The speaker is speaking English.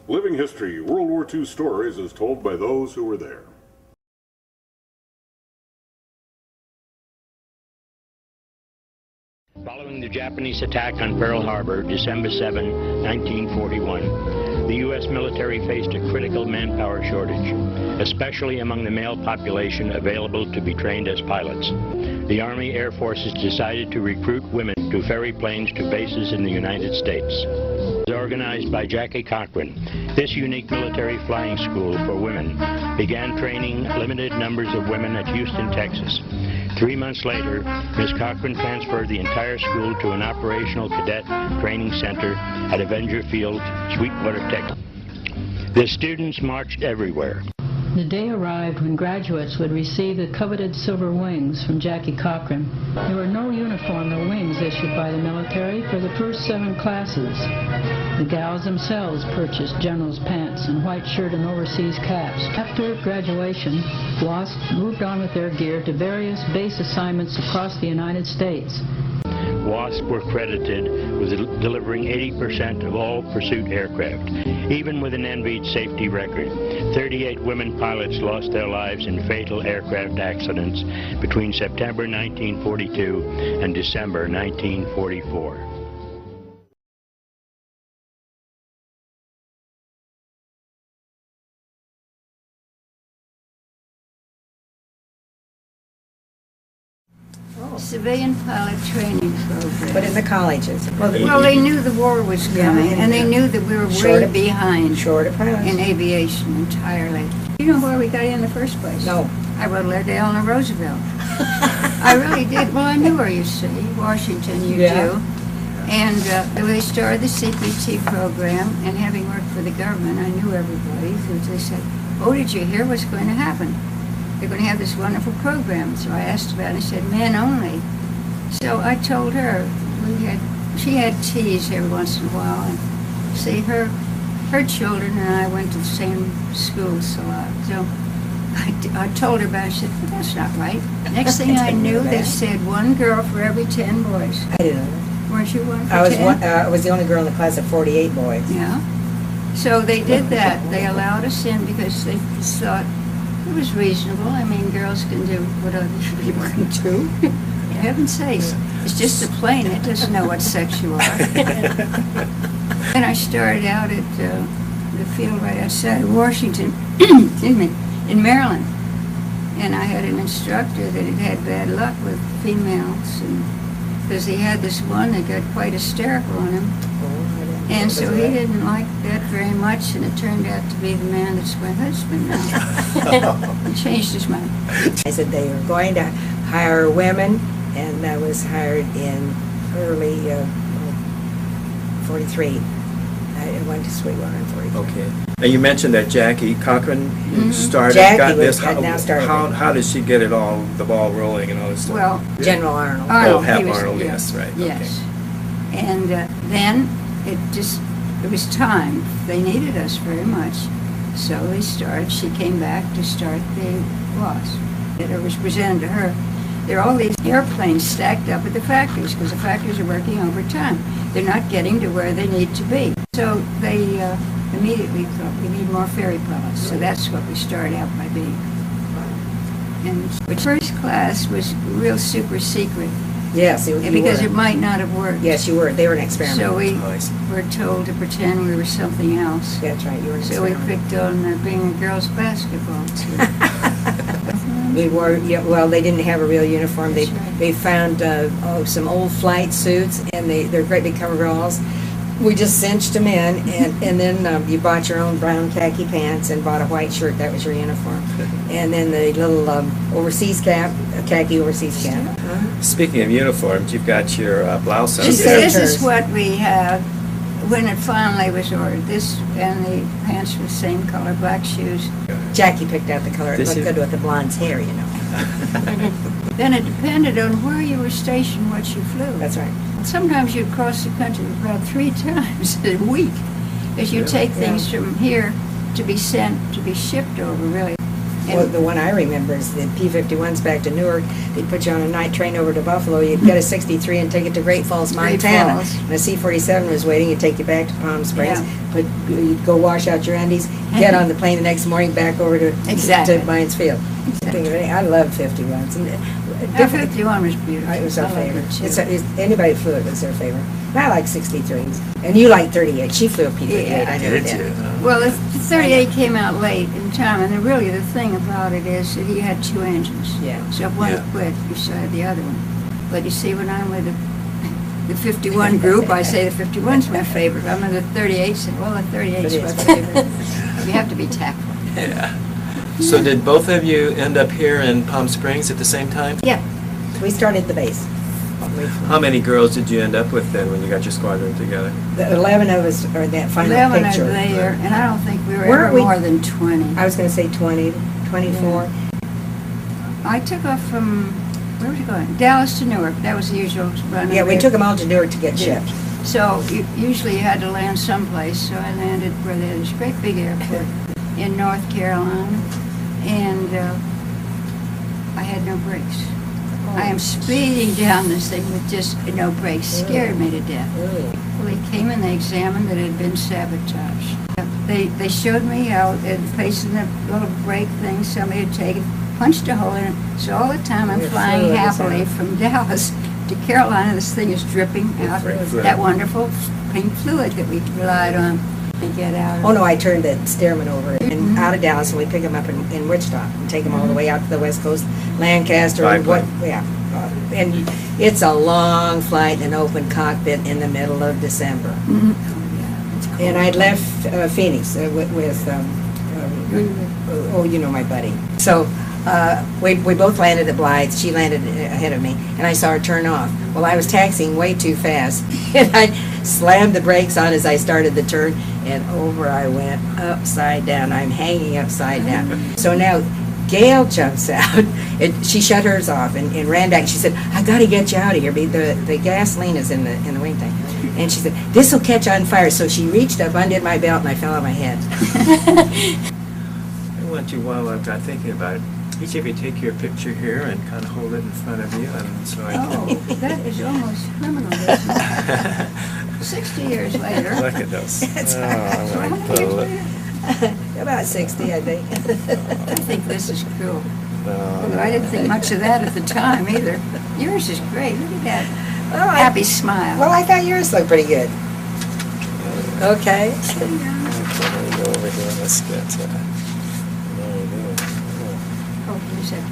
Living History, World War II stories as told by those who were there. Following the Japanese attack on Pearl Harbor, December 7, 1941, the U.S. military faced a critical manpower shortage, especially among the male population available to be trained as pilots. The Army Air Forces decided to recruit women to ferry planes to bases in the United States. It was organized by Jackie Cochran. This unique military flying school for women began training limited numbers of women at Houston, Texas. 3 months later, Ms. Cochran transferred the entire school to an operational cadet training center at Avenger Field, Sweetwater, Texas. The students marched everywhere. The day arrived when graduates would receive the coveted silver wings from Jackie Cochran. There were no uniform or wings issued by the military for the first 7 classes. The gals themselves purchased general's pants and white shirt and overseas caps. After graduation, Wasp moved on with their gear to various base assignments across the United States. Wasp were credited with delivering 80% of all pursuit aircraft. Even with an envied safety record, 38 women pilots lost their lives in fatal aircraft accidents between September 1942 and December 1944. Civilian pilot training program. But in the colleges. Well, they knew the war was coming, and they knew that we were way behind in aviation entirely. You know where we got in the first place? No. I wrote a letter to Eleanor Roosevelt. I really did. Well, I knew her, you see. Washington, you do. And they started the CPT program, and having worked for the government, I knew everybody. So they said, oh, did you hear what's going to happen? They're going to have this wonderful program. So I asked about it, and I said, men only. So I told her, she had teas every once in a while, and see, her children and I went to the same schools a lot. So I told her about it. She said, well, that's not right. Next thing I knew, they said 1 girl for every 10 boys. I didn't know that. Weren't you one for 10? I was the only girl in the class of 48 boys. Yeah. So they did that. They allowed us in because they thought it was reasonable. I mean, girls can do what other people can do. For heaven's sakes. It's just a plane. It doesn't know what sex you are. And I started out at the field right outside of Washington, excuse me, in Maryland. And I had an instructor that had bad luck with females, because he had this one that got quite hysterical on him. And so he didn't like that very much, and it turned out to be the man that's my husband now. He changed his mind. I said they were going to hire women, and I was hired in early 43. I went to Sweetwater in 43. Okay. And you mentioned that Jackie Cochran started, Jackie started. How did she get the ball rolling and all this stuff? Well, General Arnold. Hap Arnold, yes, right. Yes. Okay. And then it was time. They needed us very much. So she came back to start the Wasp. It was presented to her. There are all these airplanes stacked up at the factories because the factories are working overtime. They're not getting to where they need to be. So they immediately thought we need more ferry pilots. So that's what we started out by being. And the first class was real super secret. Yes, because it might not have worked. Yes, you were. They were an experiment. So we were told to pretend we were something else. That's right. You were an so experiment. We picked on being a girls' basketball team. We wore. Yeah, well, they didn't have a real uniform. They found some old flight suits, and they're great big coveralls. We just cinched them in, and then you bought your own brown khaki pants and bought a white shirt. That was your uniform. And then the little overseas cap, a khaki overseas cap. Speaking of uniforms, you've got your blouse on. This is what we have when it finally was ordered. This and the pants were the same color, black shoes. Jackie picked out the color. It looked good with the blonde's hair, you know. Then it depended on where you were stationed, what you flew. That's right. Sometimes you'd cross the country about 3 times a week, because you take things from here to be sent, to be shipped over, really. Well, the one I remember is the P-51s back to Newark. They'd put you on a night train over to Buffalo. You'd get a 63 and take it to Great Falls, Great Montana. Falls. And a C-47 was waiting. You'd take you back to Palm Springs. Yeah. You'd go wash out your undies, get on the plane the next morning back over to Exactly. Mines Field. Exactly. I love 51s. And That 51 was beautiful. it was our I loved favorite. it, too. Anybody flew it was their favorite. And I like 63s. And you like 38. She flew a P-58. Yeah. I never Did did. you? Well, the 38 came out late in time, and really the thing about it is that he had two engines. Yeah. So if one Yeah. quit, you still had the other one. But you see, when I'm with the 51 group, I say the 51's my favorite. I'm in the 38, say, well, the 38's my 38's. favorite. You have to be tactful. Yeah. So did both of you end up here in Palm Springs at the same time? Yeah. We started the base. How many girls did you end up with then when you got your squadron together? The 11 of us are in that final 11 picture. are there, and I don't think we were Weren't ever we- more than 20. I was going to say 20, 24. I took off from, where was we going? Dallas to Newark. That was the usual run. Yeah, we took them all to Newark to get Yeah. shipped. So usually you had to land someplace, so I landed where there's this great big airport in North Carolina, and I had no brakes. I am speeding down this thing with just no brakes. Scared me to death. Really? Well, they came and they examined that it had been sabotaged. They showed me how, placing the little brake thing somebody had taken, punched a hole in it. So all the time I'm Your flying fluid is happily out. from Dallas to Carolina, this thing is dripping out fluid. that wonderful pink fluid that we relied on to get out of Oh, no, I turned the Stearman over and Mhm. out of Dallas, and we pick them up in Wichita and take them all the way out to the West Coast, Lancaster, and what, yeah. And it's a long flight in an open cockpit in the middle of December. Mhm. Oh, yeah, it's cold. And I'd left Phoenix with oh, you know my buddy. So we both landed at Blythe. She landed ahead of me, and I saw her turn off. Well, I was taxiing way too fast, and I slammed the brakes on as I started the turn, and over I went, upside down. I'm hanging upside down. So now Gail jumps out, and she shut hers off and ran back. She said, "I got to get you out of here. The gasoline is in the wing tank." And she said, "This will catch on fire." So she reached up, undid my belt, and I fell on my head. I want you, while I'm thinking about it, each of you take your picture here and kind of hold it in front of you, and so I Oh, can... that is almost criminal, isn't it? 60 years later. Look at those. That's Oh, So how I many years later? About 60, I think. I think this is cool. Oh, Although I didn't think much of that at the time either. Yours is great. Look at that Well, happy smile. Well, I thought yours looked pretty good. Okay. Let me go over here. Let's get... there we go. Oh, here's that